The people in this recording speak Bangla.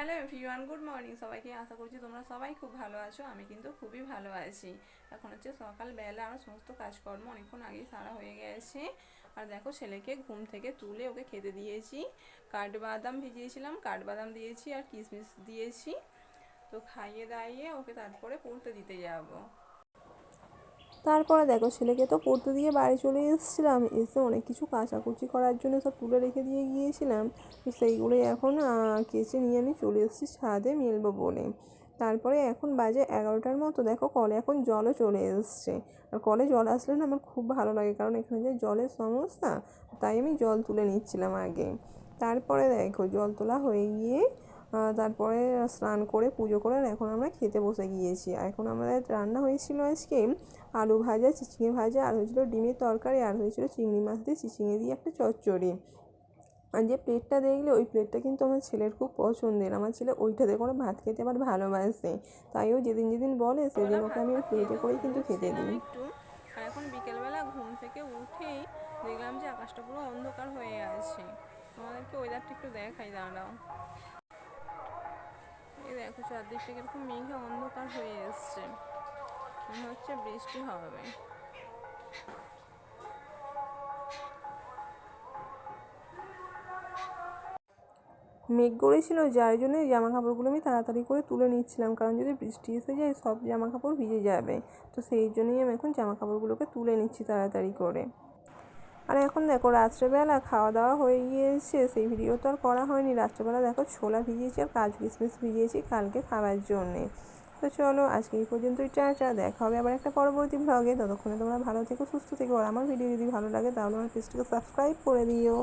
হ্যালো এভরিওয়ান, গুড মর্নিং সবাইকে। আশা করছি তোমরা সবাই খুব ভালো আছো। আমি কিন্তু খুবই ভালো আছি। এখন হচ্ছে সকালবেলা, আমার সমস্ত কাজকর্ম অনেকক্ষণ আগেই সারা হয়ে গেছে। আর দেখো, ছেলেকে ঘুম থেকে তুলে ওকে খেতে দিয়েছি। কাঠবাদাম ভিজিয়েছিলাম, কাঠবাদাম দিয়েছি আর কিশমিশ দিয়েছি। তো খাইয়ে দাইয়ে ওকে তারপরে পড়তে দিতে যাব। তারপরে দেখো, ছেলেকে তো পড়তে দিয়ে বাড়ি চলে এসেছিলাম। এসে অনেক কিছু কাচাকুচি করার জন্য সব তুলে রেখে দিয়ে গিয়েছিলাম। তো সেইগুলোই এখন কেচে নিয়ে আমি চলে এসেছি ছাদে মেলবো বলে। তারপরে এখন বাজে 11টার মতো। দেখো, কলে এখন জলও চলে এসছে। আর কলে জল আসলে না আমার খুব ভালো লাগে, কারণ এখানে যে জলের সমস্যা, তাই আমি জল তুলে নিচ্ছিলাম আগে। তারপরে দেখো, জল তোলা হয়ে গিয়ে তারপরে স্নান করে পুজো করে এখন আমরা খেতে বসে গিয়েছি। আর এখন আমাদের রান্না হয়েছিল আজকে আলু ভাজা, চিচিঙে ভাজা, আর হয়েছিল ডিমের তরকারি, আর হয়েছিল চিংড়ি মাছ দিয়ে চিচিঙে দিয়ে একটা চচ্চড়ি। আর যে প্লেটটা দেখলে, ওই প্লেটটা কিন্তু আমার ছেলের খুব পছন্দের। আমার ছেলে ওইটাতে করে ভাত খেতে আবার ভালোবাসে, তাই ও যেদিন যেদিন বলে সেদিন বেলা ওকে আমি ভাতটা ওই খেয়ে প্লেটে তো করেই কিন্তু খেতে ঘুমোচ্ছিলাম দিই। একটু। আর এখন বিকেলবেলা ঘুম থেকে উঠেই দেখলাম যে আকাশটা পুরো অন্ধকার হয়ে আছে। তোমাদেরকে ওয়েদারটা একটু দেখাই, দাঁড়াও। এই দেখো, চারদিকটা কিরকম মেঘে অন্ধকার হয়ে এসছে, মনে হচ্ছে বৃষ্টি হবে। মেঘ করেছিল, যার জন্য জামা কাপড়গুলো আমি তাড়াতাড়ি করে তুলে নিচ্ছিলাম, কারণ যদি বৃষ্টি এসে যায় সব জামা কাপড় ভিজে যাবে। তো সেই জন্যই আমি এখন জামা কাপড়গুলোকে তুলে নিচ্ছি তাড়াতাড়ি করে। আর এখন দেখো, রাত্রেবেলা খাওয়া দাওয়া হয়ে গিয়েছে, সেই ভিডিও তো আর করা হয়নি। রাত্রেবেলা দেখো, ছোলা ভিজিয়েছি আর কাজু কিশমিশ ভিজিয়েছি কালকে খাবার জন্যে। তো চলো, আজকে এই পর্যন্তই। টাটা, দেখা হবে আবার একটা পরবর্তী ভ্লগে। ততক্ষণে তোমরা ভালো থেকো, সুস্থ থেকো। আর আমার ভিডিও যদি ভালো লাগে তাহলে আমার পেজটাকে সাবস্ক্রাইব করে দিও।